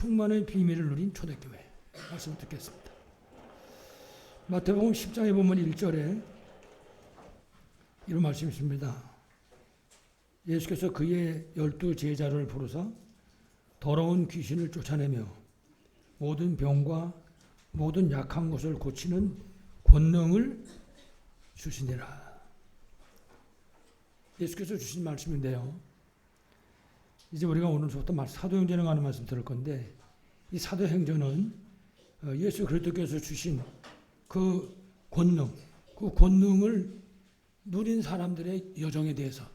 충만의 비밀을 누린 초대교회 말씀 듣겠습니다. 마태복음 10장에 보면 1절에 이런 말씀이 있습니다. 예수께서 그의 12 제자를 부르사 더러운 귀신을 쫓아내며 모든 병과 모든 약한 것을 고치는 권능을 주시니라. 예수께서 주신 말씀인데요. 이제 우리가 오늘부터 사도행전에 관한 말씀 들을 건데, 이 사도행전은 예수 그리스도께서 주신 그 권능을 누린 사람들의 여정에 대해서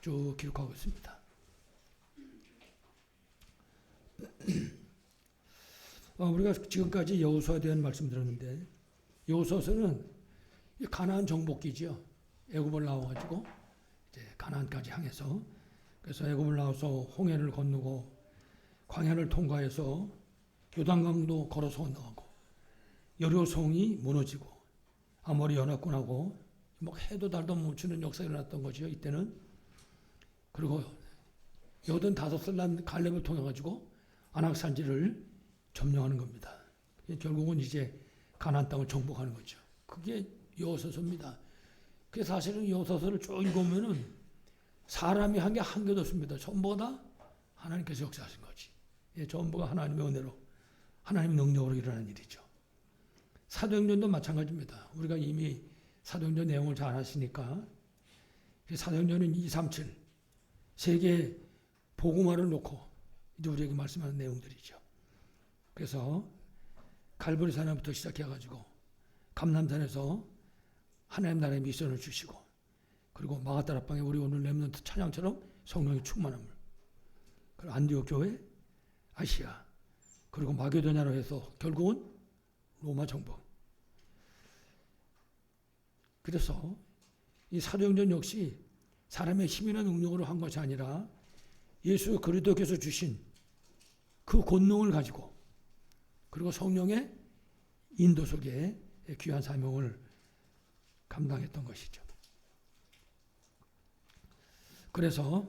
쭉 기록하고 있습니다. 우리가 지금까지 여호수아에 대한 말씀 들었는데, 여호수아서는 가나안 정복기죠. 애굽을 나와가지고 이제 가나안까지 향해서, 그래서 애굽을 나와서 홍해를 건너고 광야를 통과해서 요단강도 걸어서 건너가고 여리고성이 무너지고 아모리 연합군하고 뭐 해도 달도 멈추는 역사가 일어났던 거죠. 이때는. 그리고 85살 난 갈렙을 통해 가지고 안악산지를 점령하는 겁니다. 결국은 이제 가나안 땅을 정복하는 거죠. 그게 여호수아서입니다. 그 사실은 여호수아서를 쭉 읽으면은 사람이 한 게 한 개도 없습니다. 전부가 다 하나님께서 역사하신 거지. 전부가 하나님의 은혜로, 하나님의 능력으로 일어나는 일이죠. 사도행전도 마찬가지입니다. 우리가 이미 사도행전 내용을 잘 아시니까, 사도행전은 237 세계 복음화를 놓고 이제 우리에게 말씀하는 내용들이죠. 그래서 갈보리 산에부터 시작해가지고 감람산에서 하나님 나라의 미션을 주시고, 그리고 마가다락방에 우리 오늘 렘넌트 찬양처럼 성령의 충만함을, 그리고 안디옥 교회, 아시아, 그리고 마게도냐로 해서 결국은 로마 정복. 그래서 이 사도행전 역시 사람의 힘이나 능력으로 한 것이 아니라 예수 그리스도께서 주신 그 권능을 가지고, 그리고 성령의 인도 속에 귀한 사명을 감당했던 것이죠. 그래서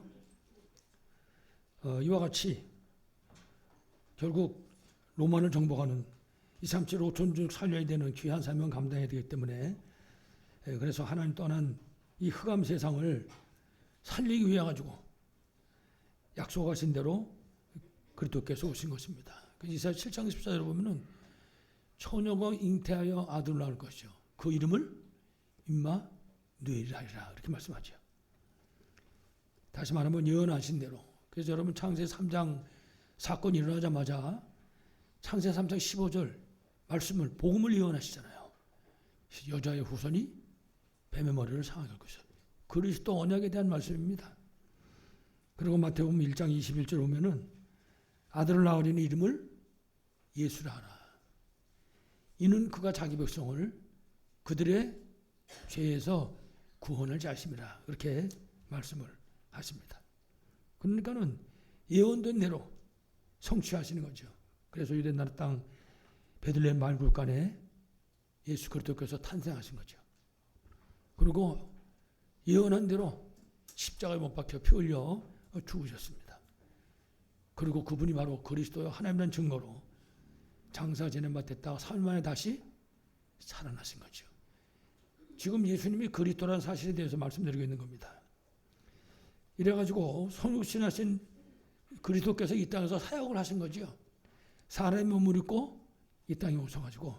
이와 같이 결국 로마를 정복하는 237 5천 중 살려야 되는 귀한 사명 감당해야 되기 때문에, 그래서 하나님 떠난 이 흑암 세상을 살리기 위해 가지고 약속하신 대로 그리스도께서 오신 것입니다. 이사야 7장 14절에 보면은 처녀가 잉태하여 아들을 낳을 것이요 그 이름을 임마누엘이라 이렇게 말씀하죠. 다시 말하면 예언하신 대로. 그래서 여러분 창세 3장 사건이 일어나자마자 창세 3장 15절 말씀을, 복음을 예언하시잖아요. 여자의 후손이 뱀의 머리를 상하게 할 것이다. 그리스도 언약에 대한 말씀입니다. 그리고 마태복음 1장 21절 보면은 아들을 낳으리니 이름을 예수라 하라. 이는 그가 자기 백성을 그들의 죄에서 구원을 자심이라. 그렇게 말씀을 하십니다. 그러니까는 예언된 대로 성취하시는 거죠. 그래서 유대 나라 땅 베들레헴 말굴간에 예수 그리스도께서 탄생하신 거죠. 그리고 예언한 대로 십자가에 못 박혀 피 흘려 죽으셨습니다. 그리고 그분이 바로 그리스도요 하나님이라는 증거로 장사 지낸 바 됐다가 3일 만에 다시 살아나신 거죠. 지금 예수님이 그리스도라는 사실에 대해서 말씀드리고 있는 겁니다. 이래가지고 성육신하신 그리스도께서 이 땅에서 사역을 하신 거죠. 사람의 몸을 입고 이 땅에 오셔가지고,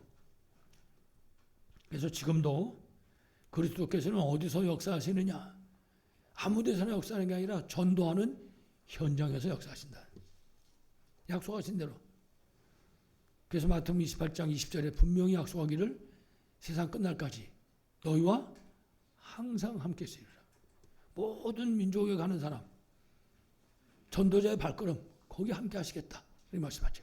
그래서 지금도 그리스도께서는 어디서 역사하시느냐, 아무 데서나 역사하는 게 아니라 전도하는 현장에서 역사하신다. 약속하신 대로. 그래서 마태복음 28장 20절에 분명히 약속하기를 세상 끝날까지 너희와 항상 함께 있으리라. 모든 민족에 가는 사람, 전도자의 발걸음 거기 함께 하시겠다 이렇게 말씀하죠.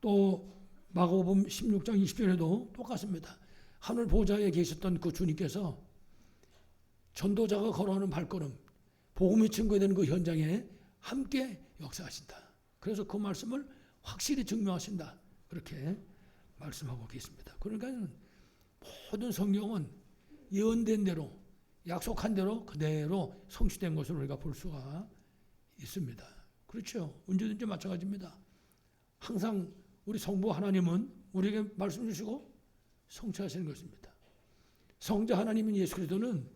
또 마가복음 16장 20절에도 똑같습니다. 하늘 보좌에 계셨던 그 주님께서 전도자가 걸어오는 발걸음, 복음이 증거되는 그 현장에 함께 역사하신다. 그래서 그 말씀을 확실히 증명하신다. 그렇게 말씀하고 계십니다. 그러니까 모든 성경은 예언된 대로, 약속한 대로 그대로 성취된 것을 우리가 볼 수가 있습니다. 그렇죠. 언제든지 마찬가지입니다. 항상 우리 성부 하나님은 우리에게 말씀 주시고 성취하시는 것입니다. 성자 하나님인 예수 그리스도는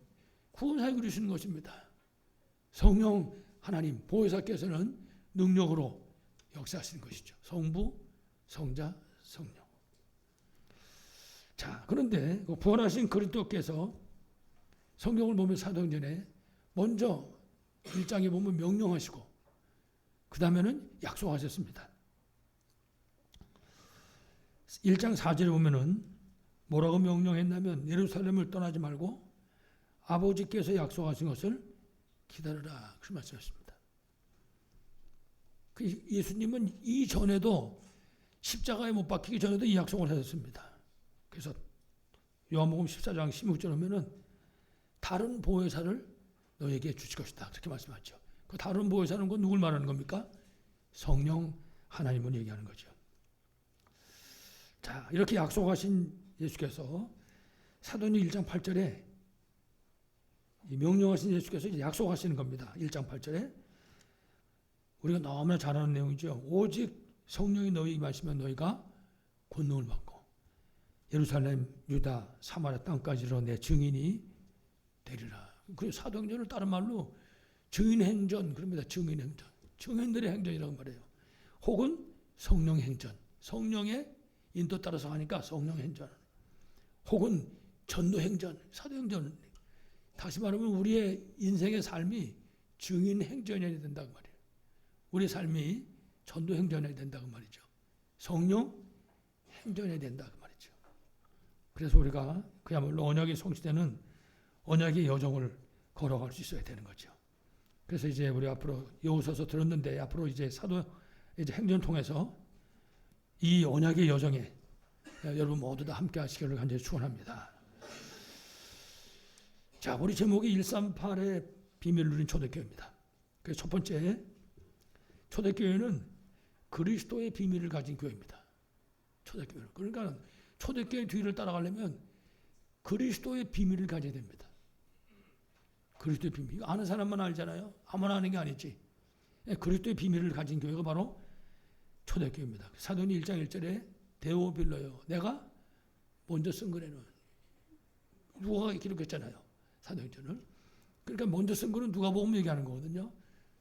구원사역을 주시는 것입니다. 성령 하나님 보혜사께서는 능력으로 역사하시는 것이죠. 성부, 성자, 성령. 자, 그런데 부활하신 그리스도께서 성경을 보면 사도행전에 먼저 1장에 보면 명령하시고 그 다음에는 약속하셨습니다. 1장 4절에 보면은 뭐라고 명령했냐면 예루살렘을 떠나지 말고 아버지께서 약속하신 것을 기다려라. 그 말씀하십니다. 예수님은 이전에도 십자가에 못 박히기 전에도 이 약속을 하셨습니다. 그래서 요한복음 14장 16절 보면은 다른 보혜사를 너에게 주실 것이다. 그렇게 말씀하죠. 그 다른 보혜사는 그 누굴 말하는 겁니까? 성령 하나님을 얘기하는 거죠. 자, 이렇게 약속하신 예수께서 사도행전 1장 8절에 명령하신 예수께서 이제 약속하시는 겁니다. 1장 8절에 우리가 너무나 잘 아는 내용이죠. 오직 성령이 너희에게 임하시면 너희가 권능을 받고 예루살렘, 유다, 사마리아 땅까지로 내 증인이 되리라. 그 사도행전을 다른 말로 증인행전 그럽니다. 증인행전. 증인들의 행전이라고 말해요. 혹은 성령행전. 성령의 인도 따라서 하니까 성령행전. 혹은 전도행전, 사도행전. 다시 말하면 우리의 인생의 삶이 증인행전이어야 된다고 말이에요. 우리의 삶이 전도행전이어야 된다고 말이죠. 성령행전이어야 된다고 말이죠. 그래서 우리가 그야말로 언약이 성취되는 언약의 여정을 걸어갈 수 있어야 되는 거죠. 그래서 이제 우리 앞으로 여호수아서 들었는데 앞으로 이제 이제 행전 통해서 이 언약의 여정에 여러분 모두 다 함께 하시기를 간절히 축원합니다. 자, 우리 제목이 138의 비밀을 누린 초대교회입니다. 그래서 첫 번째 초대교회는 그리스도의 비밀을 가진 교회입니다. 초대교회는. 그러니까 초대교회 뒤를 따라가려면 그리스도의 비밀을 가져야 됩니다. 그리스도의 비밀. 아는 사람만 알잖아요. 아무나 아는 게 아니지. 그리스도의 비밀을 가진 교회가 바로 초대교회입니다. 사도행전 1장 1절에 데오빌로요. 내가 먼저 쓴 거래는 누가 기록했잖아요. 사도행전을. 그러니까 먼저 쓴 거는 누가복음 얘기하는 거거든요.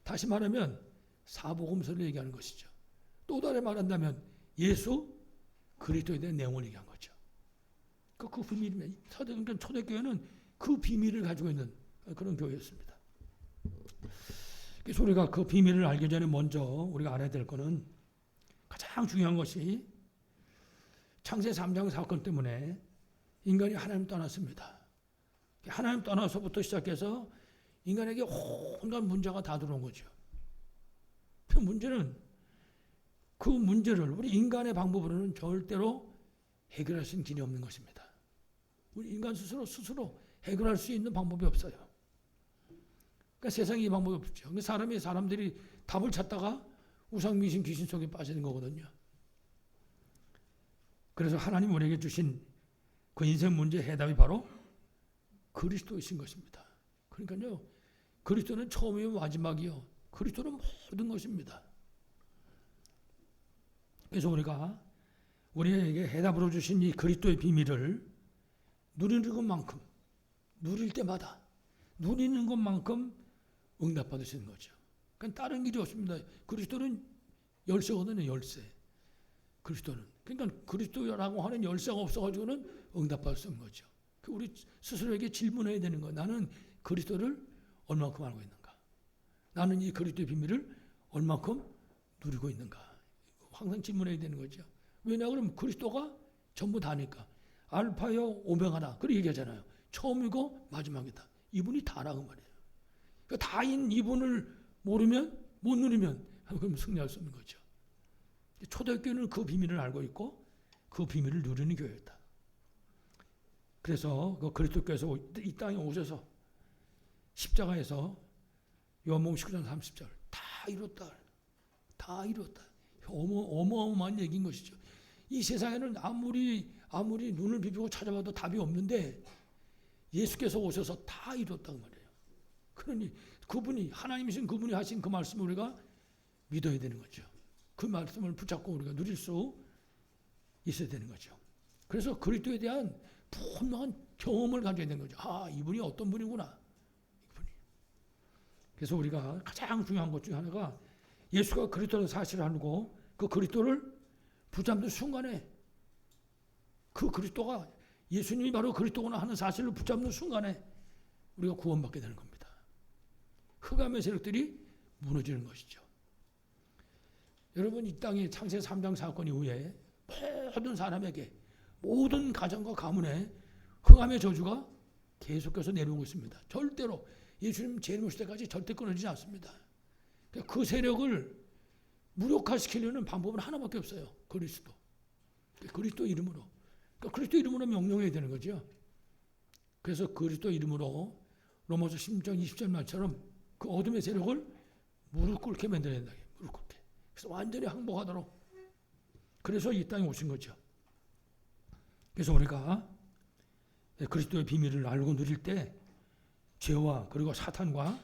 다시 말하면 사복음서를 얘기하는 것이죠. 또 다르게 말한다면 예수 그리스도에 대한 내용을 얘기한 거죠. 그 비밀이면 사도행전 초대교회는 그 비밀을 가지고 있는 그런 교회였습니다. 그래서 우리가 그 비밀을 알기 전에 먼저 우리가 알아야 될 거는 가장 중요한 것이 창세 3장 사건 때문에 인간이 하나님 떠났습니다. 하나님 떠나서부터 시작해서 인간에게 온갖 문제가 다 들어온 거죠. 그 문제는 그 문제를 우리 인간의 방법으로는 절대로 해결할 수 있는 길이 없는 것입니다. 우리 인간 스스로 해결할 수 있는 방법이 없어요. 그러니까 세상에 이 방법이 없죠. 사람들이 답을 찾다가 우상미신 귀신 속에 빠지는 거거든요. 그래서 하나님 우리에게 주신 그 인생 문제 해답이 바로 그리스도이신 것입니다. 그러니까요, 그리스도는 처음이요 마지막이요. 그리스도는 모든 것입니다. 그래서 우리가 우리에게 해답으로 주신 이 그리스도의 비밀을 누리는 것만큼, 누릴 때마다 누리는 것만큼 응답받으시는 거죠. 그러니까 다른 길이 없습니다. 그리스도는 열쇠거든요, 열쇠. 그리스도는. 그러니까 그리스도라고 하는 열쇠가 없어가지고는 응답받을 수 없는 거죠. 우리 스스로에게 질문해야 되는 거예요. 나는 그리스도를 얼마큼 알고 있는가? 나는 이 그리스도의 비밀을 얼마큼 누리고 있는가? 항상 질문해야 되는 거죠. 왜냐 그러면 그리스도가 전부 다니까. 알파요 오메가다. 그렇게 얘기하잖아요. 처음이고 마지막이다. 이분이 다라고 말이에요. 그러니까 다인 이분을 모르면 못 누리면 그럼 승리할 수 없는 거죠. 초대교회는 그 비밀을 알고 있고 그 비밀을 누리는 교회였다. 그래서 그 그리스도께서 이 땅에 오셔서 십자가에서 요한복음 19장 30절 다 이뤘다. 다 이뤘다. 어마어마한 얘기인 것이죠. 이 세상에는 아무리 눈을 비비고 찾아봐도 답이 없는데 예수께서 오셔서 다 이뤘다고 말이에요. 그러니 그분이 하나님이신 그분이 하신 그 말씀을 우리가 믿어야 되는 거죠. 그 말씀을 붙잡고 우리가 누릴 수 있어야 되는 거죠. 그래서 그리스도에 대한 분명한 경험을 가져야 되는 거죠. 아, 이분이 어떤 분이구나. 이분이. 그래서 우리가 가장 중요한 것 중에 하나가 예수가 그리스도라는 사실을 알고 그 그리스도를 붙잡는 순간에 그 그리스도가 예수님이 바로 그리스도구나 하는 사실을 붙잡는 순간에 우리가 구원받게 되는 겁니다. 흑암의 세력들이 무너지는 것이죠. 여러분, 이 땅의 창세 3장 사건 이후에 모든 사람에게 모든 가정과 가문에 흑암의 저주가 계속해서 내려오고 있습니다. 절대로 예수님 재림 오실 때까지 절대 끊어지지 않습니다. 그 세력을 무력화시키려는 방법은 하나밖에 없어요. 그리스도. 그리스도 이름으로. 그러니까 그리스도 이름으로 명령해야 되는 거죠. 그래서 그리스도 이름으로 로마서 16장 20절 말처럼 그 어둠의 세력을 무릎 꿇게 만들어야 된다. 무릎 꿇게. 그래서 완전히 항복하도록. 그래서 이 땅에 오신 거죠. 그래서 우리가 그리스도의 비밀을 알고 누릴 때 죄와 그리고 사탄과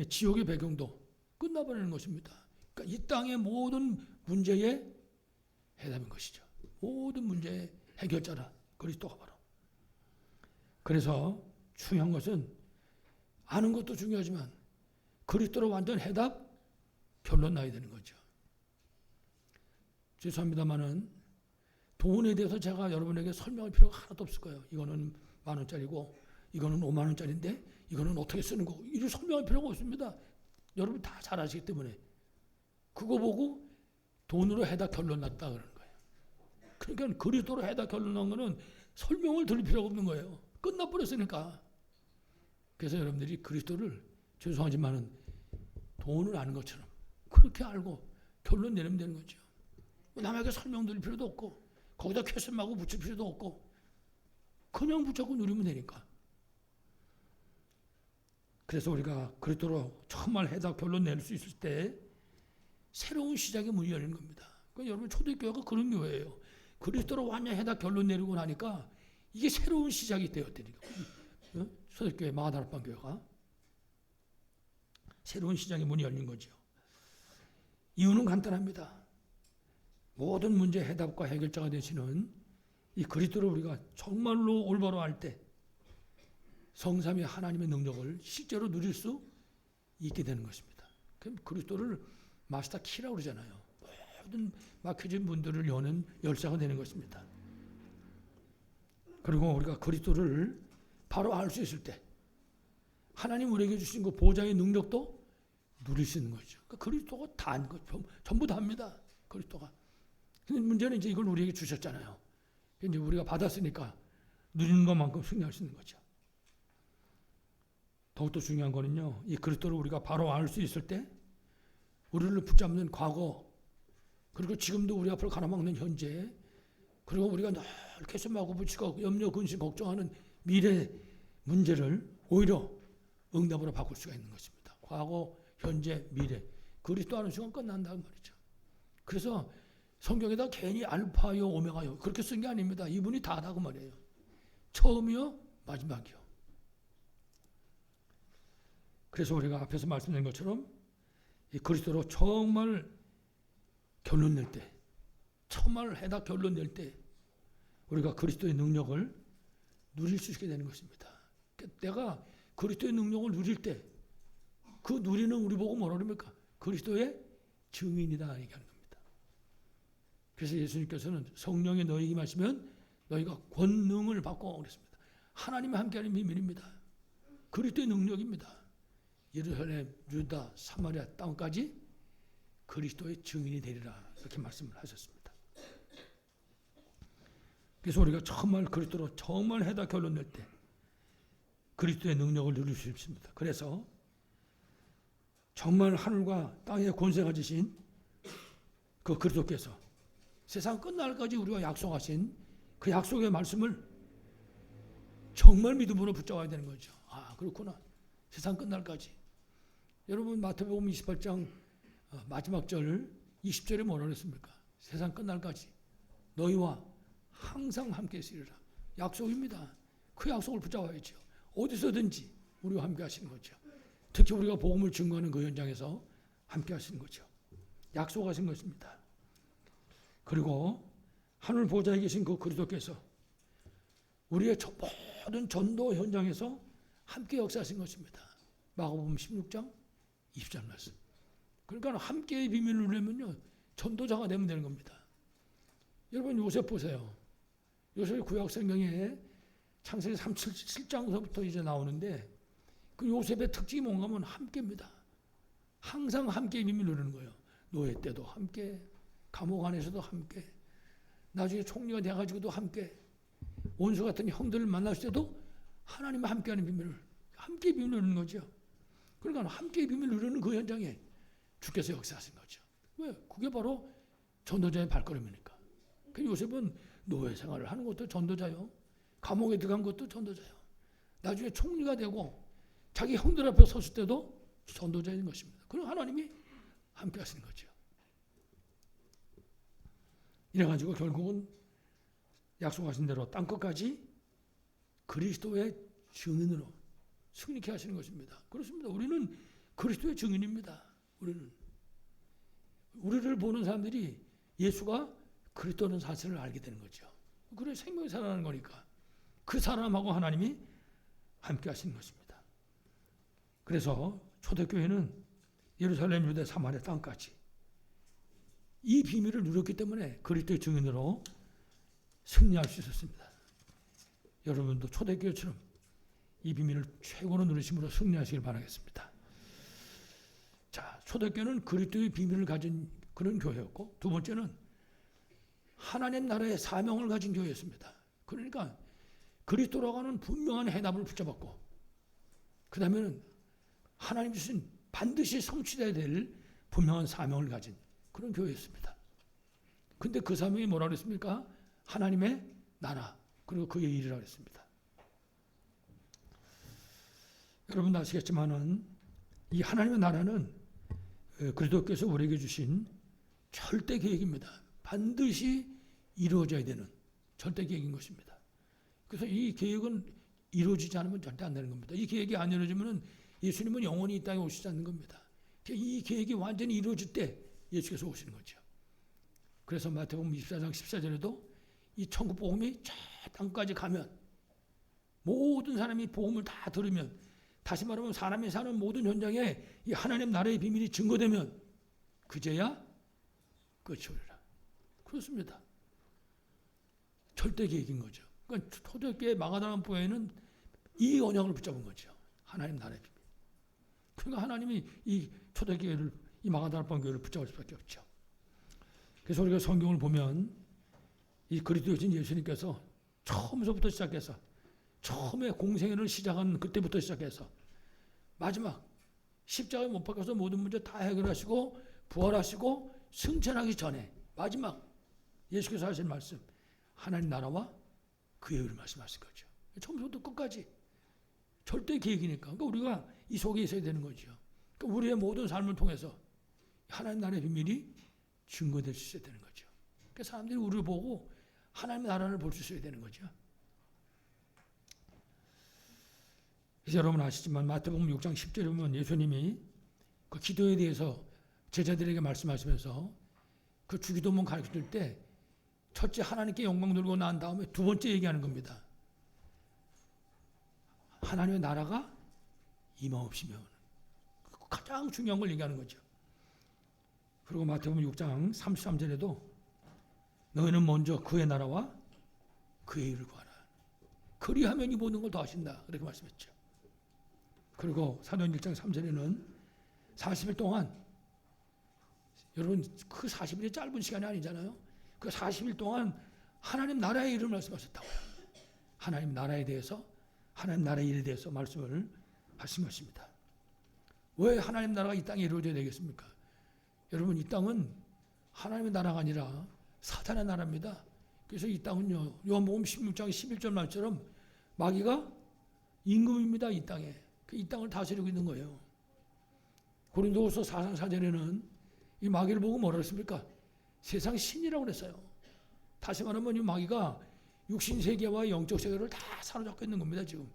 지옥의 배경도 끝나버리는 것입니다. 그러니까 이 땅의 모든 문제의 해답인 것이죠. 모든 문제의 해결자라 그리스도가 바로. 그래서 중요한 것은 아는 것도 중요하지만 그리스도로 완전 해답 결론 나야 되는 거죠. 죄송합니다만은 돈에 대해서 제가 여러분에게 설명할 필요가 하나도 없을 거예요. 이거는 10,000원짜리고 이거는 50,000원짜리인데 이거는 어떻게 쓰는 거고 이를 설명할 필요가 없습니다. 여러분 다 잘 아시기 때문에 그거 보고 돈으로 해다 결론 났다 그러는 거예요. 그러니까 그리스도로 해다 결론 난 거는 설명을 들을 필요가 없는 거예요. 끝나버렸으니까. 그래서 여러분들이 그리스도를 죄송하지만은 돈을 아는 것처럼 그렇게 알고 결론 내리면 되는 거죠. 남에게 설명 드릴 필요도 없고 거기다 쾌선하고 붙일 필요도 없고 그냥 붙잡고 누리면 되니까. 그래서 우리가 그리스도로 정말 해답 결론 낼 수 있을 때 새로운 시작의 문이 열리는 겁니다. 그러니까 여러분 초대교회가 그런 교회예요. 그리스도로 완전 해답 결론 내리고 나니까 이게 새로운 시작이 되었다니까. 초대교회 마가다락방 교회가 새로운 시작의 문이 열린 거죠. 이유는 간단합니다. 모든 문제 해답과 해결자가 되시는 이 그리스도를 우리가 정말로 올바로 알 때 성삼위 하나님의 능력을 실제로 누릴 수 있게 되는 것입니다. 그럼 그리스도를 마스터 키라고 그러잖아요. 모든 막혀진 문들을 여는 열쇠가 되는 것입니다. 그리고 우리가 그리스도를 바로 알 수 있을 때 하나님 우리에게 주신 그 보좌의 능력도 누릴 수 있는 거죠. 그러니까 그리스도가 다인 것, 전부 다입니다. 그리스도가. 근데 문제는 이제 이걸 우리에게 주셨잖아요. 이제 우리가 받았으니까 누리는 것만큼 승리할 수 있는 거죠. 더욱더 중요한 거는요, 이 그리스도를 우리가 바로 알 수 있을 때 우리를 붙잡는 과거, 그리고 지금도 우리 앞을 가로막는 현재, 그리고 우리가 늘 캐심하고 붙이고 염려, 근심, 걱정하는 미래 문제를 오히려 응답으로 바꿀 수가 있는 것입니다. 과거, 현재, 미래. 그리스도 아는 순간 끝난다는 말이죠. 그래서 성경에다 괜히 알파요, 오메가요 그렇게 쓴 게 아닙니다. 이분이 다다고 말이에요. 처음이요, 마지막이요. 그래서 우리가 앞에서 말씀드린 것처럼 이 그리스도로 정말 결론 낼 때, 정말 해답 결론 낼 때 우리가 그리스도의 능력을 누릴 수 있게 되는 것입니다. 내가 그리스도의 능력을 누릴 때 그 누리는 우리 보고 뭐라 그럽니까? 그리스도의 증인이다 얘기하는 겁니다. 그래서 예수님께서는 성령이 너희에게 임하시면 너희가 권능을 받고 그랬습니다. 하나님과 함께하는 비밀입니다. 그리스도의 능력입니다. 예루살렘, 유다, 사마리아 땅까지 그리스도의 증인이 되리라 이렇게 말씀을 하셨습니다. 그래서 우리가 정말 그리스도로 정말 해다 결론 낼 때 그리스도의 능력을 누릴 수 있습니다. 그래서 정말 하늘과 땅의 권세 가지신 그 그리스도께서 세상 끝날까지 우리가 약속하신 그 약속의 말씀을 정말 믿음으로 붙잡아야 되는 거죠. 아, 그렇구나. 세상 끝날까지. 여러분 마태복음 28장 마지막 절 20절에 뭐라 그랬습니까? 세상 끝날까지 너희와 항상 함께 있으리라. 약속입니다. 그 약속을 붙잡아야죠. 어디서든지 우리와 함께 하시는 거죠. 특히 우리가 복음을 증거하는 그 현장에서 함께 하시는 거죠. 약속하신 것입니다. 그리고 하늘 보좌에 계신 그 그리스도께서 우리의 모든 전도 현장에서 함께 역사하신 것입니다. 마가복음 16장 20절 말씀. 그러니까 함께의 비밀을 누리면요 전도자가 되면 되는 겁니다. 여러분 요셉 보세요. 요셉이 구약 성경에 창세기 37장서부터 이제 나오는데 그 요셉의 특징이 뭔가 하면 함께입니다. 항상 함께의 비밀을 누리는 거예요. 노예 때도 함께, 감옥 안에서도 함께, 나중에 총리가 돼가지고도 함께, 원수 같은 형들을 만났을 때도 하나님과 함께하는 비밀을, 함께의 비밀을 누리는 거죠. 그러니까 함께의 비밀을 누리는 그 현장에 주께서 역사하신 거죠. 왜? 그게 바로 전도자의 발걸음이니까. 그 요셉은 노예 생활을 하는 것도 전도자요. 감옥에 들어간 것도 전도자요. 나중에 총리가 되고 자기 형들 앞에 섰을 때도 전도자인 것입니다. 그럼 하나님이 함께 하시는 거죠. 이래가지고 결국은 약속하신 대로 땅끝까지 그리스도의 증인으로 승리케 하시는 것입니다. 그렇습니다. 우리는 그리스도의 증인입니다. 우리를 보는 사람들이 예수가 그리스도라는 사실을 알게 되는 거죠. 그래 생명이 살아나는 거니까 그 사람하고 하나님이 함께 하시는 것입니다. 그래서 초대교회는 예루살렘, 유대, 사마리아 땅까지 이 비밀을 누렸기 때문에 그리스도의 증인으로 승리할 수 있었습니다. 여러분도 초대교회처럼 이 비밀을 최고로 누리심으로 승리하시길 바라겠습니다. 자, 초대교회는 그리스도의 비밀을 가진 그런 교회였고, 두 번째는 하나님 나라의 사명을 가진 교회였습니다. 그러니까 그리스도라고 하는 분명한 해답을 붙잡았고, 그 다음에는 하나님 주신 반드시 성취돼야 될 분명한 사명을 가진 그런 교회였습니다. 근데 그 사명이 뭐라고 했습니까? 하나님의 나라, 그리고 그의 일이라고 했습니다. 여러분 아시겠지만은 이 하나님의 나라는 그리스도께서 우리에게 주신 절대 계획입니다. 반드시 이루어져야 되는 절대 계획인 것입니다. 그래서 이 계획은 이루어지지 않으면 절대 안 되는 겁니다. 이 계획이 안 이루어지면 예수님은 영원히 이 땅에 오시지 않는 겁니다. 이 계획이 완전히 이루어질 때 예수께서 오시는 거죠. 그래서 마태복음 24장 14절에도 이 천국 복음이 저 땅까지 가면 모든 사람이 복음을 다 들으면, 다시 말하면 사람이 사는 모든 현장에 이 하나님 나라의 비밀이 증거되면 그제야 끝이 오리라. 그렇습니다. 절대 계획인 거죠. 그러니까 초대교회 마가다나 교회는 이 언약을 붙잡은 거죠. 하나님 나라의 비밀. 그러니까 하나님이 이 초대교회를, 이 마가다나 교회를 붙잡을 수밖에 없죠. 그래서 우리가 성경을 보면 이 그리스도이신 예수님께서 처음서부터 시작해서 처음에 공생애를 시작한 그때부터 시작해서 마지막 십자가에 못 박혀서 모든 문제 다 해결하시고 부활하시고 승천하기 전에 마지막 예수께서 하신 말씀, 하나님 나라와 그의 의를 말씀하신 거죠. 처음부터 끝까지 절대 계획이니까. 그러니까 우리가 이 속에 있어야 되는 거죠. 그러니까 우리의 모든 삶을 통해서 하나님 나라의 비밀이 증거될 수 있어야 되는 거죠. 그러니까 사람들이 우리를 보고 하나님의 나라를 볼 수 있어야 되는 거죠. 그래서 여러분 아시지만 마태복음 6장 10절에 보면 예수님이 그 기도에 대해서 제자들에게 말씀하시면서 그 주기도문 가르칠 때 첫째 하나님께 영광 돌리고 난 다음에 두 번째 얘기하는 겁니다. 하나님의 나라가 임하옵시면, 가장 중요한 걸 얘기하는 거죠. 그리고 마태복음 6장 33절에도 너희는 먼저 그의 나라와 그의 일을 구하라. 그리하면 이 모든 걸 더 하신다. 그렇게 말씀했죠. 그리고 사도행 1장 3절에는 40일 동안, 여러분 그 40일이 짧은 시간이 아니잖아요. 그 40일 동안 하나님 나라의 일을 말씀하셨다고요. 하나님 나라에 대해서, 하나님 나라의 일에 대해서 말씀을 하신 것입니다. 왜 하나님 나라가 이 땅에 이루어져야 되겠습니까? 여러분 이 땅은 하나님의 나라가 아니라 사탄의 나라입니다. 그래서 이 땅은요, 요한복음 16장 11절 말처럼 마귀가 임금입니다. 이 땅에. 이 땅을 다스리고 있는 거예요. 고린도후서 4장 4절에는 이 마귀를 보고 뭐라 했습니까? 세상 신이라고 그랬어요. 다시 말하면 이 마귀가 육신 세계와 영적 세계를 다 사로잡고 있는 겁니다. 지금.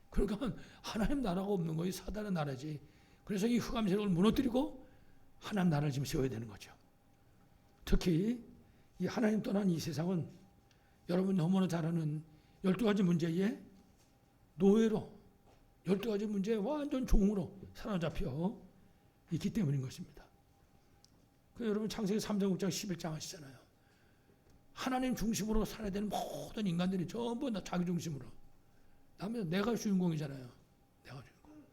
그러니까 하나님 나라가 없는 거예요. 사단의 나라지. 그래서 이 흑암 세력을 무너뜨리고 하나님 나라를 지금 세워야 되는 거죠. 특히 이 하나님 떠난 이 세상은 여러분 너무나 잘 아는 12가지 문제에 노예로 12가지 문제에 완전 종으로 사로잡혀 있기 때문인 것입니다. 여러분 창세기 3장 6장 11장 하시잖아요. 하나님 중심으로 살아야 되는 모든 인간들이 전부 다 자기 중심으로. 내가 주인공이잖아요. 내가 주인공.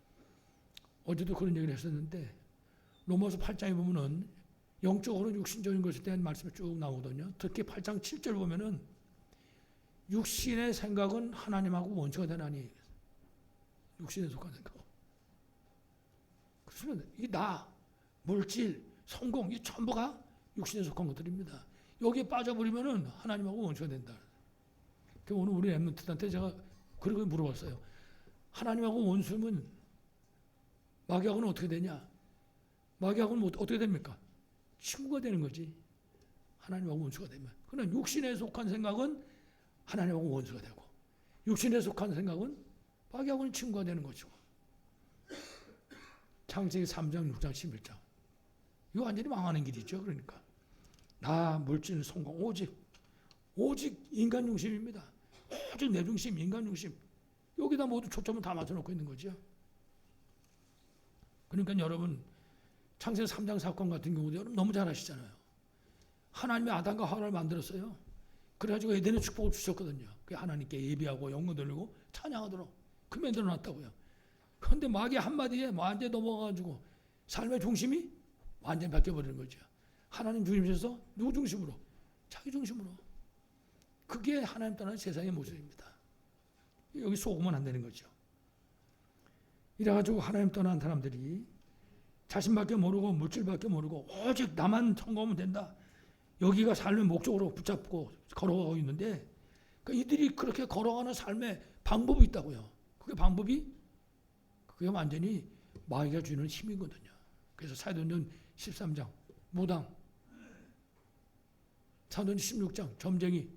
어제도 그런 얘기를 했었는데 로마서 8장에 보면은 영적으로 육신적인 것에 대한 말씀이 쭉 나오거든요. 특히 8장 7절 보면은 육신의 생각은 하나님하고 원수가 되나니, 육신에 속한 생각. 그러면 이 나, 물질, 성공 이 전부가 육신에 속한 것들입니다. 여기에 빠져버리면은 하나님하고 원수가 된다. 오늘 우리 엠넌트한테 제가 그렇게 물어봤어요. 하나님하고 원수면 마귀하고는 어떻게 되냐? 마귀하고는 어떻게 됩니까? 친구가 되는 거지. 하나님하고 원수가 되면. 그러나 육신에 속한 생각은 하나님하고 원수가 되고, 육신에 속한 생각은 마귀하고는 친구가 되는 것이고. 창세기 3장, 6장, 11장. 이거 완전히 망하는 길이죠. 그러니까 나, 물질, 성공, 오직 인간 중심입니다. 오직 내 중심, 인간 중심. 여기다 모두 초점을 다 맞춰놓고 있는 거죠. 그러니까 여러분 창세기 3장 사건 같은 경우도 여러분 너무 잘 아시잖아요. 하나님이 아담과 하와를 만들었어요. 그래가지고 에덴의 축복을 주셨거든요. 그 하나님께 예배하고 영광 돌리고 찬양하도록 그 만들어 놨다고요. 그런데 마귀 한마디에 완전히 넘어가가지고 삶의 중심이 완전히 바뀌어버리는 거죠. 하나님 중심에서 누구 중심으로? 자기 중심으로. 그게 하나님 떠난 세상의 모습입니다. 여기 속으면 안 되는 거죠. 이래가지고 하나님 떠난 사람들이 자신밖에 모르고 물질밖에 모르고 오직 나만 성공하면 된다. 여기가 삶의 목적으로 붙잡고 걸어가고 있는데 이들이 그렇게 걸어가는 삶의 방법이 있다고요. 그게 완전히 마귀가 주는 힘이거든요. 그래서 사도행전 13장 무당, 사도행전 16장 점쟁이,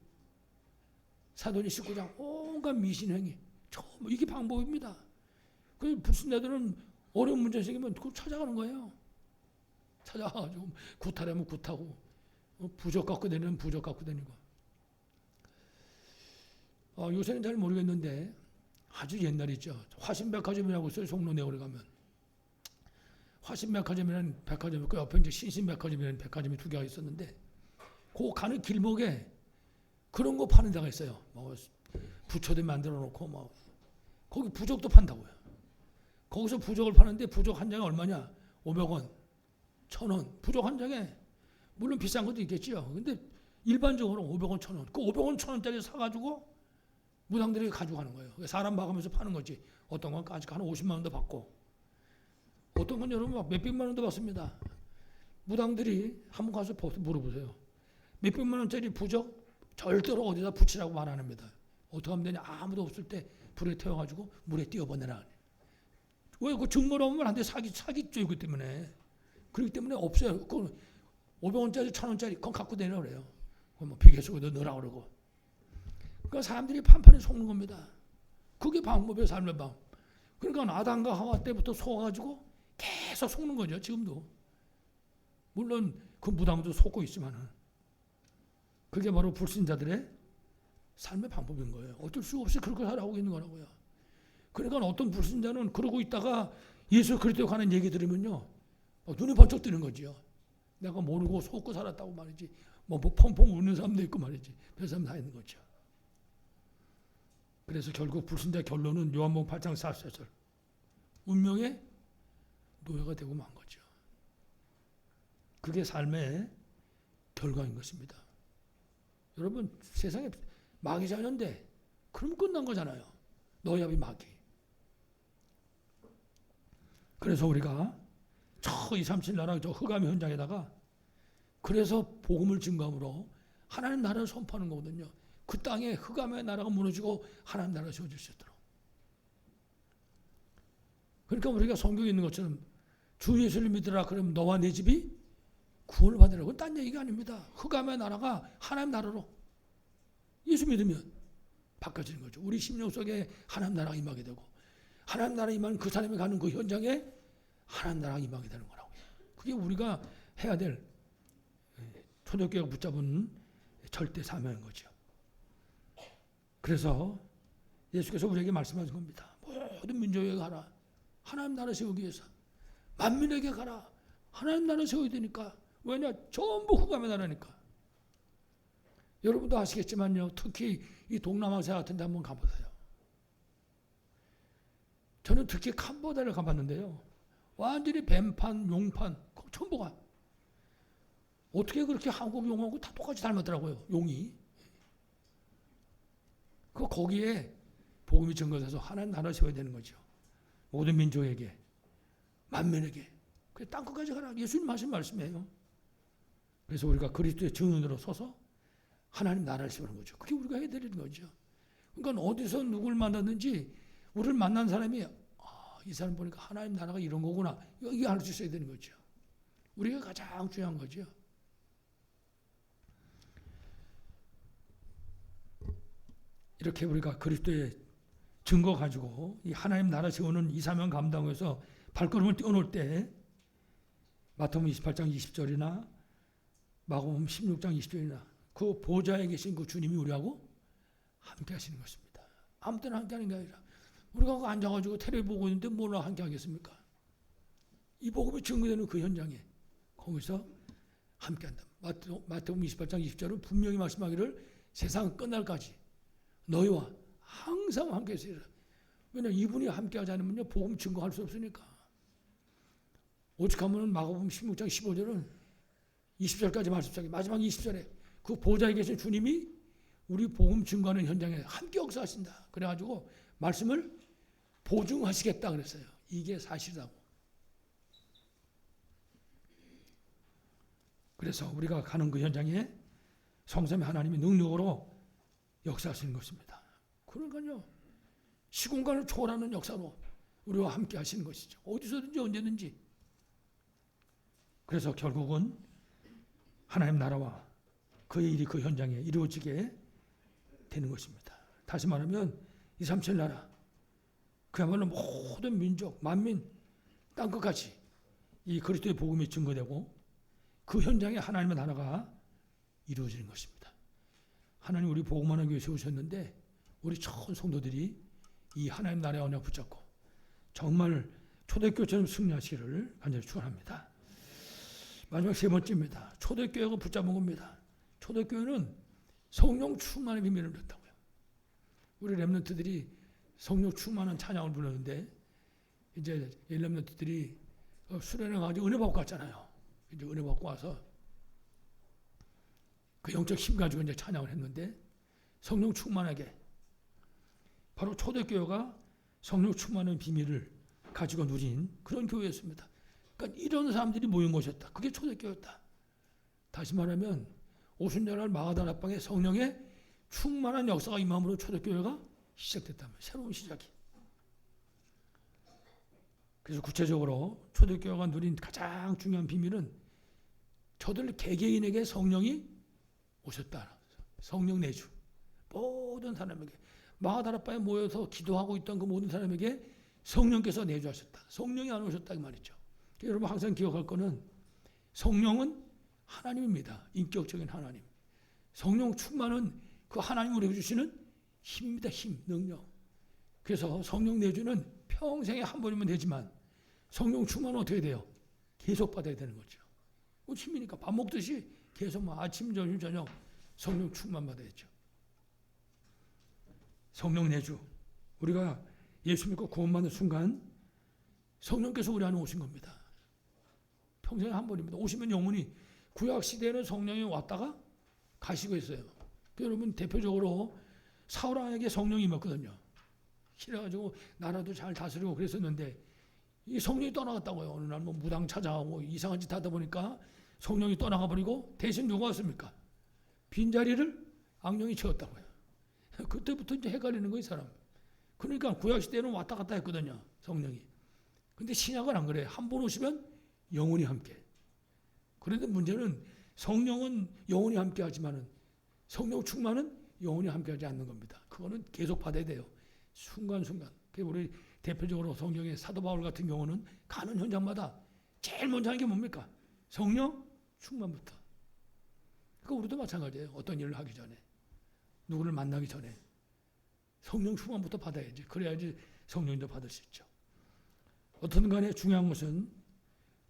사도행전 19장 온갖 미신행위, 이게 방법입니다. 그 불신자들은 어려운 문제 생기면 그걸 찾아가는 거예요. 찾아가가지고 구타라면 구타고, 부적 갖고 다니면 부적 갖고 다니고. 요새는 잘 모르겠는데 아주 옛날이죠. 화신백화점이라고 있어요. 송로내원에 가면. 화신백화점이라는 백화점이 있고 옆에 이제 신신백화점이라는 백화점이 두 개가 있었는데 그 가는 길목에 그런 거 파는 데가 있어요. 부처들 만들어 놓고 거기 부적도 판다고요. 거기서 부적을 파는데 부적 한 장에 얼마냐? 500원, 1000원. 부적 한 장에 물론 비싼 것도 있겠지요. 근데 일반적으로 500원, 1000원. 그 500원, 1000원짜리 사가지고 무당들이 가져가는 거예요. 사람 봐가면서 파는 거지. 어떤 건 아직 한 50만 원도 받고, 어떤 건 여러분 막 몇백만 원도 받습니다. 무당들이 한번 가서 물어보세요. 몇백만 원짜리 부적 절대로 어디다 붙이라고 말 안 합니다. 어떻게 하면 되냐? 아무도 없을 때 불에 태워가지고 물에 띄워보내라. 왜? 그 증거로 안 돼. 사기죄 이기 때문에. 그렇기 때문에 없어요. 그 500원짜리, 1000원짜리 그건 갖고 다니라 그래요. 뭐 베개 속에도 넣으라 그러고. 그러니까 사람들이 판판에 속는 겁니다. 그게 방법이에요. 삶의 방. 그러니까 아담과 하와 때부터 속아가지고 계속 속는 거죠. 지금도. 물론 그 무당도 속고 있지만은 그게 바로 불신자들의 삶의 방법인 거예요. 어쩔 수 없이 그렇게 살아오고 있는 거라고요. 그러니까 어떤 불신자는 그러고 있다가 예수 그리스도 가는 얘기 들으면요, 눈이 번쩍 뜨는 거죠. 내가 모르고 속고 살았다고 말이지. 뭐 펑펑 우는 사람도 있고 말이지. 별 사람 다 있는 거죠. 그래서 결국 불신자 결론은 요한복음 8장 44절. 운명의 노예가 되고 만 거죠. 그게 삶의 결과인 것입니다. 여러분 세상에 마귀 자녀인데 그럼 끝난 거잖아요. 너야비 마귀. 그래서 우리가 저 237 나라 저 흑암의 현장에다가 그래서 복음을 증거함으로 하나님 나라를 선포하는 거거든요. 그 땅에 흑암의 나라가 무너지고 하나님 나라가 세워질 수 있도록. 그러니까 우리가 성경에 있는 것처럼 주 예수를 믿으라 그러면 너와 내 집이 구원을 받으라고. 그건 딴 얘기가 아닙니다. 흑암의 나라가 하나님 나라로 예수 믿으면 바꿔지는 거죠. 우리 심령 속에 하나님 나라가 임하게 되고 하나님 나라 임하는 그 사람이 가는 그 현장에 하나님 나라가 임하게 되는 거라고요. 그게 우리가 해야 될 초대교회가 붙잡은 절대 사명인 거죠. 그래서 예수께서 우리에게 말씀하신 겁니다. 모든 민족에게 가라. 하나님 나라 세우기 위해서. 만민에게 가라. 하나님 나라 세워야 되니까. 왜냐? 전부 흑암의 나라니까. 여러분도 아시겠지만요. 특히 이 동남아시아 같은 데 한번 가보세요. 저는 특히 캄보디아를 가봤는데요. 완전히 뱀판, 용판, 전부가. 어떻게 그렇게 한국 용하고 다 똑같이 닮았더라고요. 용이. 거기에 복음이 증거돼서 하나님 나라 세워야 되는 거죠. 모든 민족에게, 만민에게. 그래 땅끝까지 가라. 예수님 하신 말씀이에요. 그래서 우리가 그리스도의 증인으로 서서 하나님 나라를 세우는 거죠. 그게 우리가 해야 되는 거죠. 그러니까 어디서 누굴 만났는지 우리를 만난 사람이 이 사람 보니까 하나님 나라가 이런 거구나. 이게 알 수 있어야 되는 거죠. 우리가 가장 중요한 거죠. 이렇게 우리가 그리스도의 증거 가지고 이 하나님 나라 세우는 이 사명 감당해서 발걸음을 떼어놓을 때 마태복음 28장 20절이나 마가복음 16장 20절이나 그 보좌에 계신 그 주님이 우리하고 함께 하시는 것입니다. 아무 때나 함께 하는 게 아니라 우리가 앉아가지고 텔레비 보고 있는데 뭐나 함께 하겠습니까? 이 복음이 증거되는 그 현장에 거기서 함께 한다. 마태복음 28장 20절은 분명히 말씀하기를 세상 끝날까지 너희와 항상 함께 있으리라. 왜냐하면 이분이 함께 하지 않으면요 복음 증거할 수 없으니까. 오직하면 마가복음 16장 15절은 20절까지 말씀하기 마지막 20절에 그 보좌에 계신 주님이 우리 복음 증거하는 현장에 함께 역사하신다. 그래가지고 말씀을 보증하시겠다 그랬어요. 이게 사실이라고. 그래서 우리가 가는 그 현장에 성삼위 하나님이 능력으로 역사하시는 것입니다. 그러니까요 시공간을 초월하는 역사로 우리와 함께 하시는 것이죠. 어디서든지 언제든지. 그래서 결국은 하나님 나라와 그의 일이 그 현장에 이루어지게 되는 것입니다. 다시 말하면 237 나라 그야말로 모든 민족, 만민, 땅끝까지 이 그리스도의 복음이 증거되고 그 현장에 하나님의 나라가 이루어지는 것입니다. 하나님 우리 복음하는 교회 세우셨는데 우리 전 성도들이 이 하나님 나라의 언약 붙잡고 정말 초대교회처럼 승리하시기를 간절히 축원합니다. 마지막 세 번째입니다. 초대교회가 붙잡은 겁니다. 초대교회는 성령 충만의 비밀을 얻었다고요. 우리 렘넌트들이 성령 충만한 찬양을 부르는데 이제 렘넌트들이 수련회 가지고 은혜 받고 갔잖아요. 이제 은혜 받고 와서 그 영적 힘 가지고 이제 찬양을 했는데 성령 충만하게 바로 초대교회가 성령 충만한 비밀을 가지고 누린 그런 교회였습니다. 그러니까 이런 사람들이 모인 것이었다. 그게 초대교회였다. 다시 말하면 오순절날 마가다락방에 성령의 충만한 역사가 임함으로 초대교회가 시작됐다면 새로운 시작이. 그래서 구체적으로 초대교회가 누린 가장 중요한 비밀은 저들 개개인에게 성령이 오셨다. 성령 내주. 모든 사람에게 마가다락방에 모여서 기도하고 있던 그 모든 사람에게 성령께서 내주하셨다. 성령이 안 오셨다 그 말이죠. 여러분 항상 기억할 거는 성령은 하나님입니다. 인격적인 하나님. 성령 충만은 그 하나님 우리에게 주시는 힘입니다. 힘, 능력. 그래서 성령 내주는 평생에 한 번이면 되지만 성령 충만은 어떻게 돼요? 계속 받아야 되는 거죠. 힘이니까 밥 먹듯이 계속 아침, 점심, 저녁 성령 충만 받아야죠. 성령 내주. 우리가 예수 믿고 구원받는 순간 성령께서 우리 안에 오신 겁니다. 평생에 한 번입니다. 오시면 영원히 구약 시대에는 성령이 왔다가 가시고 있어요. 여러분 대표적으로 사울 왕에게 성령이 임했거든요. 그래가지고 나라도 잘 다스리고 그랬었는데 이 성령이 떠나갔다고요. 어느 날 무당 찾아가고 이상한 짓 하다 보니까 성령이 떠나가 버리고 대신 누가 왔습니까? 빈자리를 악령이 채웠다고요. 그때부터 이제 헷갈리는 거예요, 사람. 그러니까 구약 시대에는 왔다 갔다 했거든요, 성령이. 근데 신약은 안 그래요. 한 번 오시면 영원히 함께. 그런데 문제는 성령은 영원히 함께 하지만은 성령 충만은 영원히 함께 하지 않는 겁니다. 그거는 계속 받아야 돼요. 순간순간. 우리 대표적으로 성경의 사도 바울 같은 경우는 가는 현장마다 제일 먼저 하는 게 뭡니까? 성령 충만부터. 그러니까 우리도 마찬가지예요. 어떤 일을 하기 전에, 누구를 만나기 전에 성령 충만부터 받아야지. 그래야지 성령도 받을 수 있죠. 어떤 간에 중요한 것은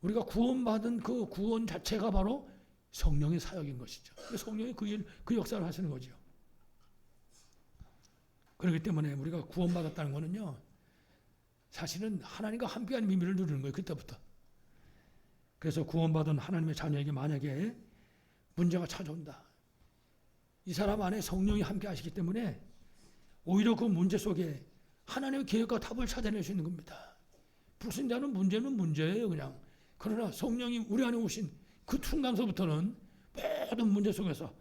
우리가 구원받은 그 구원 자체가 바로 성령의 사역인 것이죠. 성령이 그 역사를 하시는 거죠. 그렇기 때문에 우리가 구원받았다는 것은요, 사실은 하나님과 함께하는 비밀을 누리는 거예요. 그때부터. 그래서 구원받은 하나님의 자녀에게 만약에 문제가 찾아온다. 이 사람 안에 성령이 함께 하시기 때문에 오히려 그 문제 속에 하나님의 계획과 답을 찾아낼 수 있는 겁니다. 불신자는 문제는 문제예요, 그냥. 그러나 성령이 우리 안에 오신 그 순간서부터는 모든 문제 속에서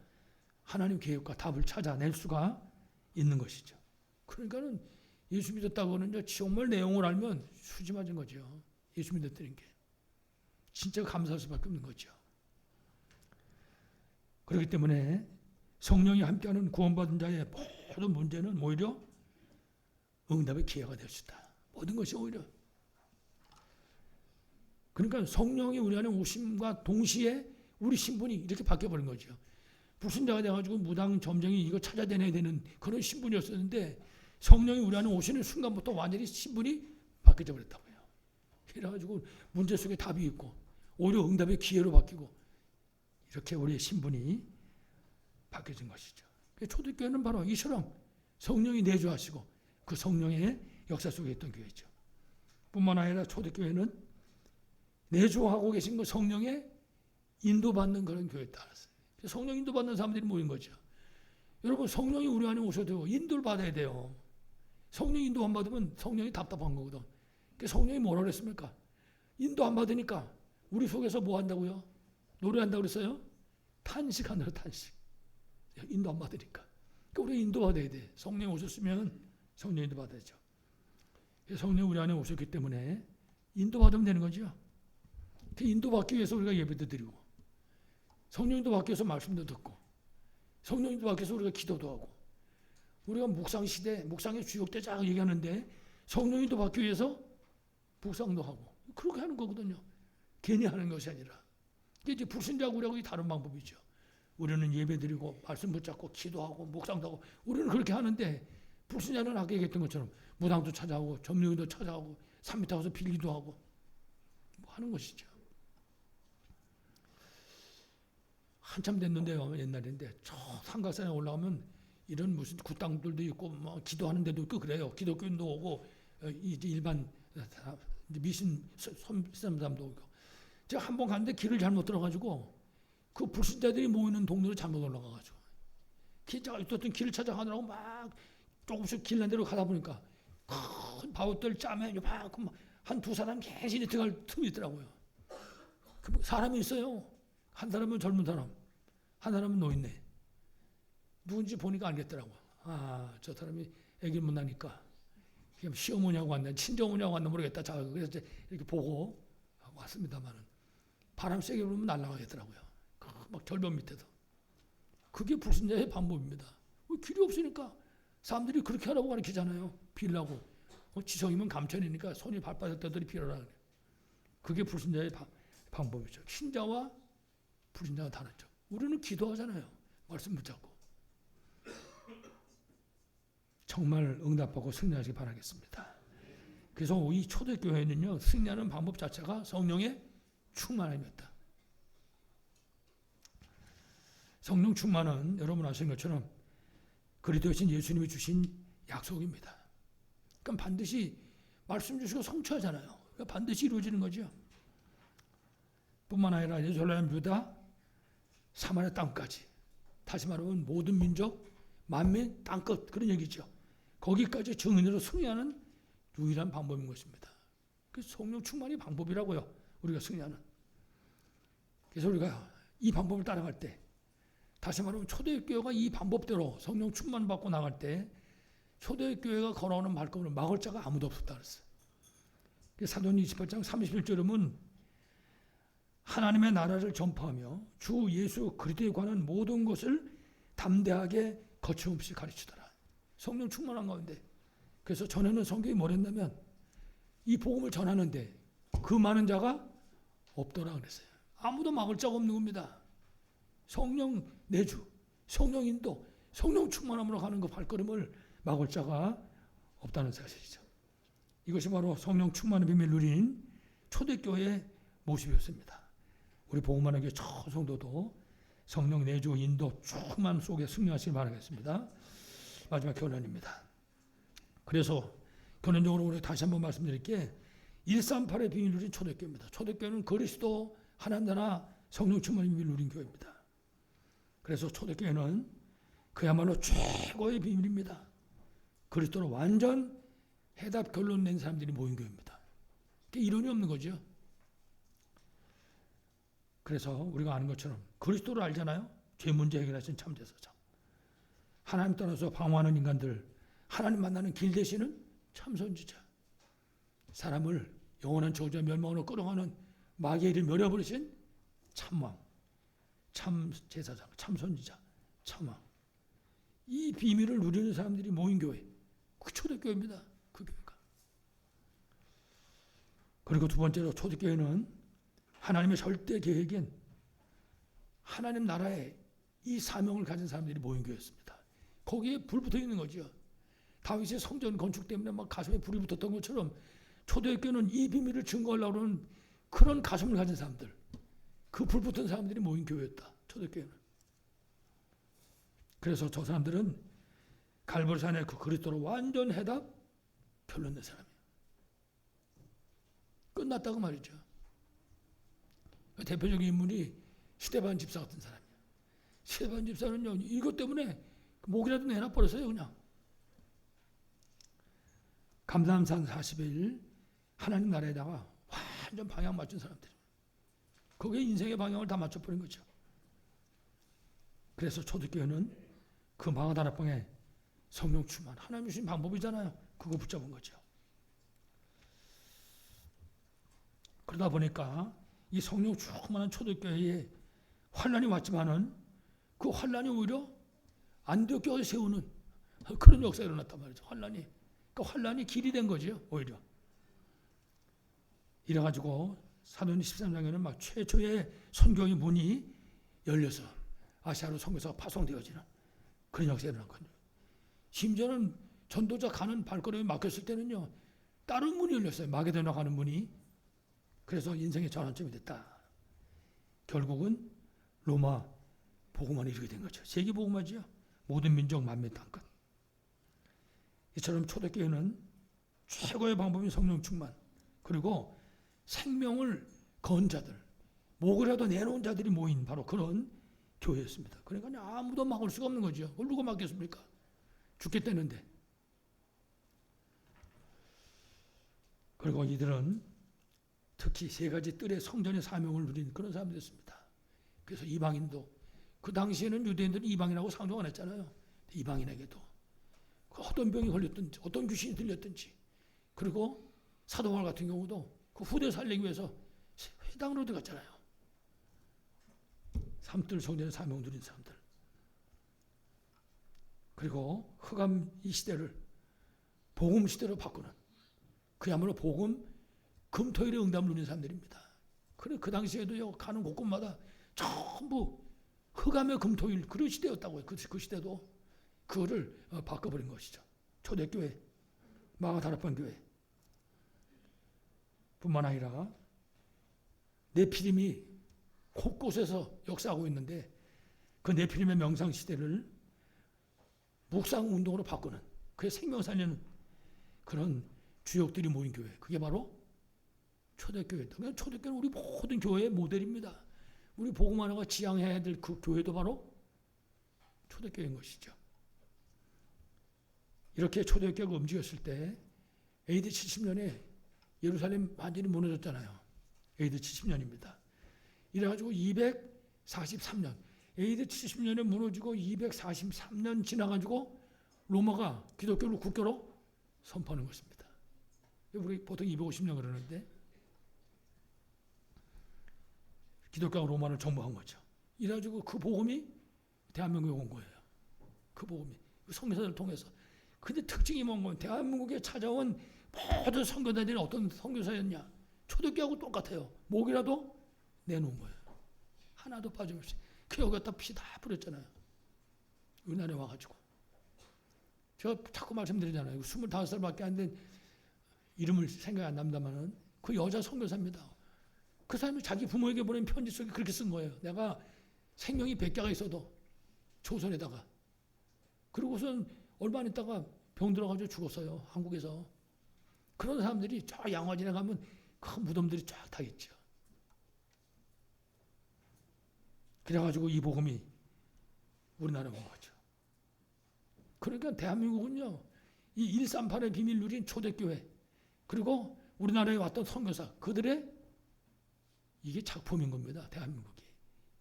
하나님 계획과 답을 찾아낼 수가 있는 것이죠. 그러니까는 예수 믿었다고는 정말 내용을 알면 수지 맞은 거죠. 예수 믿었다는 게. 진짜 감사할 수밖에 없는 거죠. 그렇기 때문에 성령이 함께하는 구원받은 자의 모든 문제는 오히려 응답의 기회가 될 수 있다. 모든 것이 오히려. 그러니까 성령이 우리 안에 오심과 동시에 우리 신분이 이렇게 바뀌어버린 거죠. 불신자가 돼가지고 무당 점쟁이 이거 찾아다녀야 되는 그런 신분이었었는데 성령이 우리 안에 오시는 순간부터 완전히 신분이 바뀌어 버렸다고요. 그래가지고 문제 속에 답이 있고 오히려 응답의 기회로 바뀌고 이렇게 우리의 신분이 바뀌어진 것이죠. 초대교회는 바로 이처럼 성령이 내주하시고 그 성령의 역사 속에 있던 교회죠. 뿐만 아니라 초대교회는 내주하고 계신 그 성령의 인도받는 그런 교회에 따랐어요. 성령 인도받는 사람들이 모인 거죠. 여러분 성령이 우리 안에 오셔도 인도를 받아야 돼요. 성령 인도 안 받으면 성령이 답답한 거거든. 성령이 뭐라 그랬습니까? 인도 안 받으니까 우리 속에서 뭐 한다고요? 노래한다고 그랬어요? 탄식하느라 탄식. 인도 안 받으니까. 우리 인도 받아야 돼. 성령 오셨으면 성령 인도 받아야죠. 성령 우리 안에 오셨기 때문에 인도 받으면 되는 거죠. 인도 받기 위해서 우리가 예배도 드리고 성령 인도 받기 위해서 말씀도 듣고 성령 인도 받기 위해서 우리가 기도도 하고 우리가 묵상 시대, 묵상의 주역 때 쫙 얘기하는데 성령 인도 받기 위해서 묵상도 하고 그렇게 하는 거거든요. 괜히 하는 것이 아니라. 이제 불신자하고 우리하고 다른 방법이죠. 우리는 예배드리고 말씀 붙잡고 기도하고 묵상도 하고 우리는 그렇게 하는데 불신자는 아까 얘기했던 것처럼 무당도 찾아오고 점령이도 찾아오고 산밑에 가서 빌기도 하고 뭐 하는 것이죠. 한참 됐는데요. 옛날인데 저 삼각산에 올라가면 이런 무슨 굿당들도 있고 뭐 기도하는 데도 있고 그래요. 기독교인도 오고 이제 일반 미신 사람도 오고. 제가 한 번 갔는데 길을 잘못 들어가지고 그 불신자들이 모이는 동네로 잘못 올라가가지고 기자가 있었던 길을 찾아가느라고 막 조금씩 길난 대로 가다 보니까 큰 바위들 짜면 요만큼 한 두 사람 계신이 들어갈 틈이 있더라고요. 그 사람이 있어요. 한 사람은 젊은 사람, 한 사람은 노인네. 누군지 보니까 알겠더라고. 아, 저 사람이 애기 못 나니까 시어머니하고 왔나, 친정어머니하고 왔나 모르겠다. 자, 그래서 이렇게 보고 왔습니다만은 바람 세게 불면 날아가겠더라고요. 막 절벽 밑에서. 그게 불신자의 방법입니다. 길이 없으니까 사람들이 그렇게 하라고 가르치잖아요. 빌라고. 지성이면 감천이니까 손이 발바닥 떠들이 빌어라 그래. 그게 불신자의 방법이죠. 신자와 불신자가 다르죠. 우리는 기도하잖아요. 말씀 붙잡고. 정말 응답하고 승리하시기 바라겠습니다. 그래서 이 초대교회는요, 승리하는 방법 자체가 성령의 충만함이었다. 성령 충만은 여러분 아시는 것처럼 그리스도이신 예수님이 주신 약속입니다. 그럼 반드시 말씀 주시고 성취하잖아요. 그러니까 반드시 이루어지는 거죠. 뿐만 아니라 예루살렘, 유다, 사마리아 땅까지, 다시 말하면 모든 민족, 만민, 땅끝 그런 얘기죠. 거기까지 증인으로 승리하는 유일한 방법인 것입니다. 그 성령 충만이 방법이라고요. 우리가 승리하는. 그래서 우리가 이 방법을 따라갈 때, 다시 말하면 초대교회가 이 방법대로 성령 충만 받고 나갈 때 초대교회가 걸어오는 발걸음을 막을 자가 아무도 없었다 그랬어요. 사도행 28장 31절에 보면 하나님의 나라를 전파하며 주 예수 그리스도에 관한 모든 것을 담대하게 거침없이 가르치더라. 성령 충만한 가운데. 그래서 전에는 성경이 뭐랬냐면 이 복음을 전하는데 그 많은 자가 없더라 그랬어요. 아무도 막을 자가 없는 겁니다. 성령 내주, 성령 인도, 성령 충만함으로 가는 그 발걸음을 막을 자가 없다는 사실이죠. 이것이 바로 성령 충만의 비밀을 누린 초대교회의 모습이었습니다. 우리 복음만한 교회 초성도도 성령 내주, 인도, 충만 속에 승리하시길 바라겠습니다. 마지막 결론입니다. 그래서 결론적으로 우리 다시 한번 말씀드릴게 138의 비밀을 누린 초대교회입니다. 초대교회는 그리스도, 하나님 나라, 성령 충만의 비밀을 누린 교회입니다. 그래서 초대교회는 그야말로 최고의 비밀입니다. 그리스도로 완전 해답 결론 낸 사람들이 모인 교회입니다. 이론이 없는 거죠. 그래서 우리가 아는 것처럼 그리스도를 알잖아요. 죄 문제 해결하신 참제사장. 하나님 따라서 방황하는 인간들, 하나님 만나는 길 되시는 참선지자. 사람을 영원한 저주와 멸망으로 끌어가는 마귀의 일을 멸해버리신 참왕, 참제사장, 참선지자, 참왕. 이 비밀을 누리는 사람들이 모인 교회, 그 초대교회입니다. 그 교회가. 그리고 두 번째로 초대교회는 하나님의 절대 계획인 하나님 나라의 이 사명을 가진 사람들이 모인 교회였습니다. 거기에 불 붙어 있는 거죠. 다윗의 성전 건축 때문에 막 가슴에 불이 붙었던 것처럼 초대교회는 이 비밀을 증거하려고 하는 그런 가슴을 가진 사람들, 그 불 붙은 사람들이 모인 교회였다. 초대교회는. 그래서 저 사람들은 갈보리산의 그 그리스도로 완전 해답 결론 낸 사람이에요. 끝났다고 말이죠. 대표적인 인물이 스데반 집사 같은 사람이에요. 스데반 집사는요, 이것 때문에 목이라도 내놔버렸어요, 그냥. 감람산 40일 하나님 나라에다가 완전 방향 맞춘 사람들이에요. 거기에 인생의 방향을 다 맞춰버린 거죠. 그래서 초대교회는 그 망한 다락방에 성령 충만, 하나님 주신 방법이잖아요. 그거 붙잡은 거죠. 그러다 보니까 이 성령 충만한 초대교회에 환란이 왔지만은 그 환란이 오히려 안디옥 세우는 그런 역사가 일어났단 말이죠. 환란이. 그러니까 환란이 길이 된 거죠. 오히려. 이래가지고 사도행전 13장에는 막 최초의 선교의 문이 열려서 아시아로 선교사가 파송되어지는 그런 역사가 일어났거든요. 심지어는 전도자 가는 발걸음이 막혔을 때는요, 다른 문이 열렸어요. 마게도나 가는 문이. 그래서 인생의 전환점이 됐다. 결국은 로마 복음화에 이르게 된 거죠. 세계 복음화죠. 모든 민족 만민 땅끝. 이처럼 초대교회는 최고의 방법인 성령 충만, 그리고 생명을 건 자들, 목이라도 내놓은 자들이 모인 바로 그런 교회였습니다. 그러니까 아무도 막을 수가 없는 거죠. 그걸 누가 막겠습니까? 죽겠다는데. 그리고 이들은 특히 세 가지 뜰의 성전의 사명을 누린 그런 사람들이었습니다. 그래서 이방인도, 그 당시에는 유대인들은 이방인하고 상종 안 했잖아요. 이방인에게도 어떤 병이 걸렸든지 어떤 귀신이 들렸든지, 그리고 사도 바울 같은 경우도 그 후대 살리기 위해서 회당으로 들어갔잖아요. 삼뜰 성전의 사명 누린 사람들. 그리고 흑암 이 시대를 복음 시대로 바꾸는, 그야말로 복음 금토일의 응답을 누린 사람들입니다. 그래, 그 당시에도요, 가는 곳곳마다 전부 흑암의 금토일 그런 시대였다고요. 그 시대도 그거를 바꿔버린 것이죠. 초대교회, 마가다락방 교회 뿐만 아니라 네피림이 곳곳에서 역사하고 있는데, 그 네피림의 명상 시대를 묵상 운동으로 바꾸는, 그의 생명 살리는 그런 주역들이 모인 교회, 그게 바로 초대교회다. 그러니까 초대교회는 우리 모든 교회의 모델입니다. 우리 복음 하나가 지향해야 될 그 교회도 바로 초대교회인 것이죠. 이렇게 초대교회가 움직였을 때 AD 70년에 예루살렘 완전히 무너졌잖아요. AD 70년입니다. 이래가지고 243년, AD 70년에 무너지고 243년 지나가지고 로마가 기독교를 국교로 선포하는 것입니다. 우리 보통 250년 그러는데 기독교가 로마를 정복한 거죠. 이래가지고 그 복음이 대한민국에 온 거예요. 그 복음이 선교사들을 통해서. 근데 특징이 뭔가 대한민국에 찾아온 모든 선교사들이 어떤 선교사였냐? 초대교회하고 똑같아요. 목이라도 내놓은 거예요. 하나도 빠짐없이. 그 여기다 피 다 뿌렸잖아요. 은하에 와가지고. 제가 자꾸 말씀드리잖아요. 25살밖에 안 된 이름을 생각이 안 납니다만은 그 여자 선교사입니다. 그 사람이 자기 부모에게 보낸 편지 속에 그렇게 쓴 거예요. 내가 생명이 100개가 있어도 조선에다가. 그러고선 얼마 안 있다가 병 들어가지고 죽었어요. 한국에서. 그런 사람들이 저 양화진에 가면 그 무덤들이 쫙 다 있죠. 그래가지고 이 복음이 우리나라에 온 거죠. 그러니까 대한민국은요, 이 138의 비밀 누린 초대교회, 그리고 우리나라에 왔던 선교사, 그들의 이게 작품인 겁니다. 대한민국이.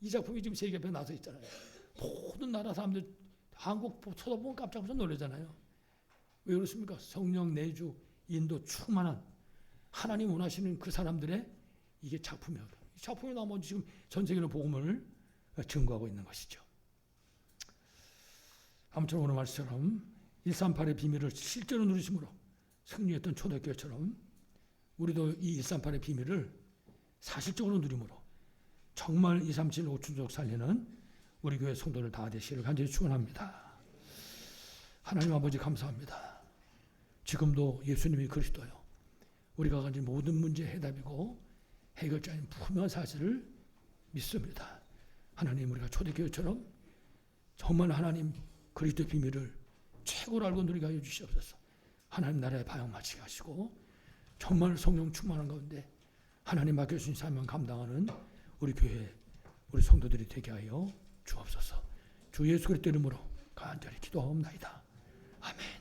이 작품이 지금 세계에 나서 있잖아요. 모든 나라 사람들 한국 쳐다보면 깜짝 놀라잖아요. 왜 그렇습니까? 성령 내주, 인도 충만한 하나님 원하시는 그 사람들의 이게 작품이에요. 이 작품이 나오면 지금 전 세계로 복음을 증거하고 있는 것이죠. 아무튼 오늘 말씀처럼 138의 비밀을 실제로 누리심으로 승리했던 초대교회처럼 우리도 이 138의 비밀을 사실적으로 누림으로 정말 237 5충족 살리는 우리 교회 성도들 다 되시기를 간절히 축원합니다. 하나님 아버지 감사합니다. 지금도 예수님이 그리스도요. 우리가 가진 모든 문제의 해답이고 해결자인 분명한 사실을 믿습니다. 하나님 우리가 초대교회처럼 정말 하나님 그리스도의 비밀을 최고로 알고 누리게 하여 주시옵소서. 하나님 나라에 방향마치게 하시고 정말 성령 충만한 가운데 하나님 맡겨주신 사명 감당하는 우리 교회 우리 성도들이 되게 하여 주옵소서. 주 예수 그리스도 이름으로 간절히 기도하옵나이다. 아멘.